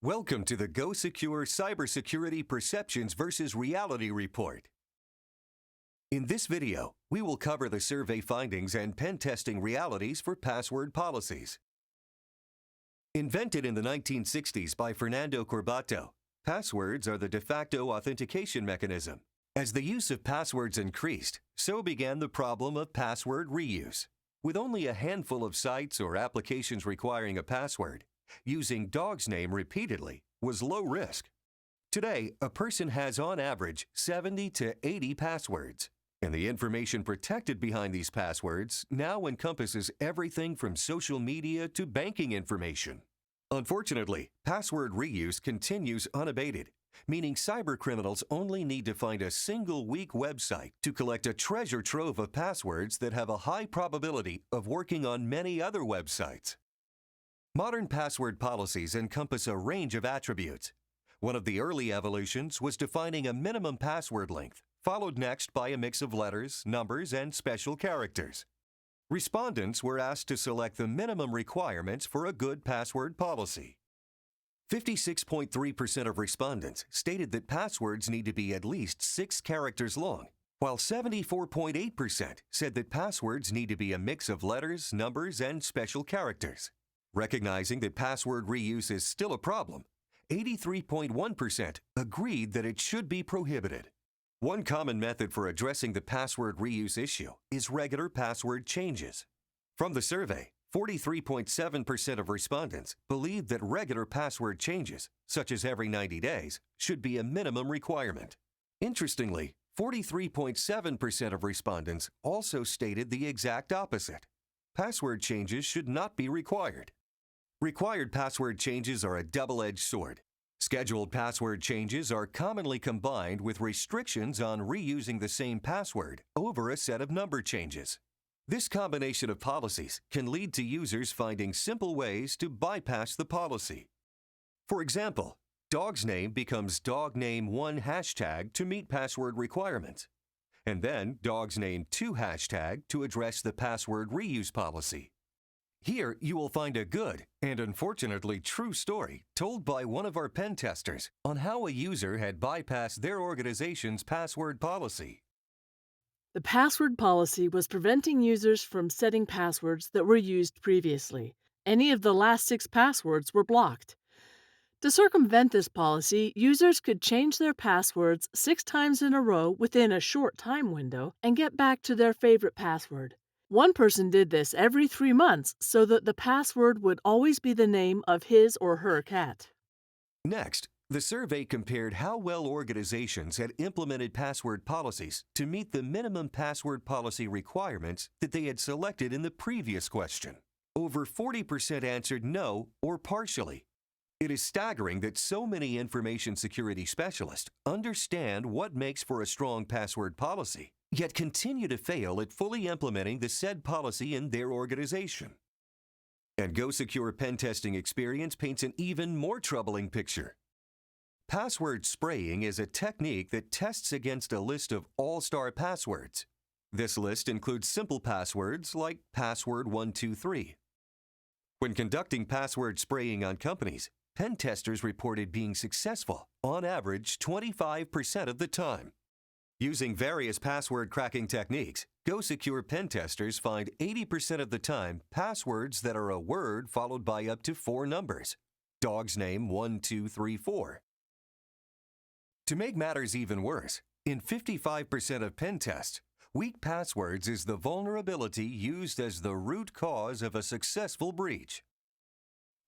Welcome to the Go Secure Cybersecurity Perceptions Versus Reality report. In this video, we will cover the survey findings and pen testing realities for password policies. Invented in the 1960s by Fernando Corbato, passwords are the de facto authentication mechanism. As the use of passwords increased, so began the problem of password reuse. With only a handful of sites or applications requiring a password, using dog's name repeatedly was low risk. Today, a person has on average 70 to 80 passwords, and the information protected behind these passwords now encompasses everything from social media to banking information. Unfortunately, password reuse continues unabated, meaning cybercriminals only need to find a single weak website to collect a treasure trove of passwords that have a high probability of working on many other websites. Modern password policies encompass a range of attributes. One of the early evolutions was defining a minimum password length, followed next by a mix of letters, numbers, and special characters. Respondents were asked to select the minimum requirements for a good password policy. 56.3% of respondents stated that passwords need to be at least 6 characters long, while 74.8% said that passwords need to be a mix of letters, numbers, and special characters. Recognizing that password reuse is still a problem, 83.1% agreed that it should be prohibited. One common method for addressing the password reuse issue is regular password changes. From the survey, 43.7% of respondents believe that regular password changes, such as every 90 days, should be a minimum requirement. Interestingly, 43.7% of respondents also stated the exact opposite. Password changes should not be required. Required password changes are a double-edged sword. Scheduled password changes are commonly combined with restrictions on reusing the same password over a set of number changes. This combination of policies can lead to users finding simple ways to bypass the policy. For example, dog's name becomes dogname1 hashtag to meet password requirements, and then dog's name 2 hashtag to address the password reuse policy. Here, you will find a good and unfortunately true story told by one of our pen testers on how a user had bypassed their organization's password policy. The password policy was preventing users from setting passwords that were used previously. Any of the last 6 passwords were blocked. To circumvent this policy, users could change their passwords 6 times in a row within a short time window and get back to their favorite password. One person did this every 3 months so that the password would always be the name of his or her cat. Next, the survey compared how well organizations had implemented password policies to meet the minimum password policy requirements that they had selected in the previous question. Over 40% answered no or partially. It is staggering that so many information security specialists understand what makes for a strong password policy, yet continue to fail at fully implementing the said policy in their organization. And Go Secure pen testing experience paints an even more troubling picture. Password spraying is a technique that tests against a list of all-star passwords. This list includes simple passwords like password123. When conducting password spraying on companies, pen testers reported being successful, on average 25% of the time. Using various password cracking techniques, Go Secure pen testers find 80% of the time passwords that are a word followed by up to 4 numbers. Dog's name 1, 2, 3, 4. To make matters even worse, in 55% of pen tests, weak passwords is the vulnerability used as the root cause of a successful breach.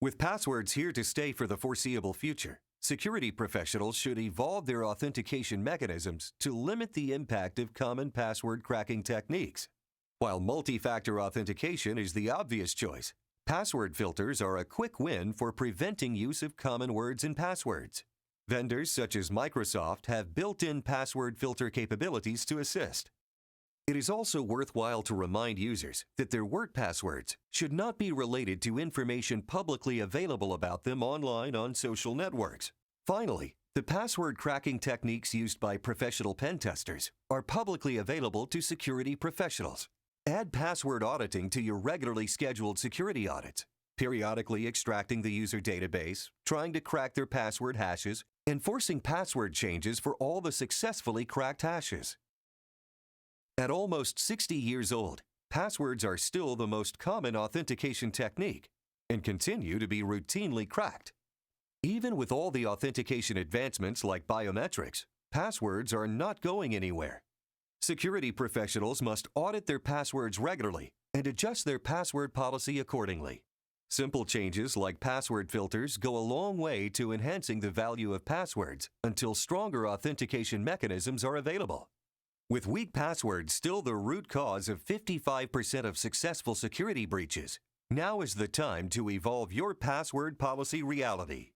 With passwords here to stay for the foreseeable future, security professionals should evolve their authentication mechanisms to limit the impact of common password cracking techniques. While multi-factor authentication is the obvious choice, password filters are a quick win for preventing use of common words and passwords. Vendors such as Microsoft have built-in password filter capabilities to assist. It is also worthwhile to remind users that their work passwords should not be related to information publicly available about them online on social networks. Finally, the password cracking techniques used by professional pen testers are publicly available to security professionals. Add password auditing to your regularly scheduled security audits. periodically extracting the user database, trying to crack their password hashes, and forcing password changes for all the successfully cracked hashes. At almost 60 years old, passwords are still the most common authentication technique and continue to be routinely cracked. Even with all the authentication advancements like biometrics, passwords are not going anywhere. Security professionals must audit their passwords regularly and adjust their password policy accordingly. Simple changes like password filters go a long way to enhancing the value of passwords until stronger authentication mechanisms are available. With weak passwords still the root cause of 55% of successful security breaches, now is the time to evolve your password policy reality.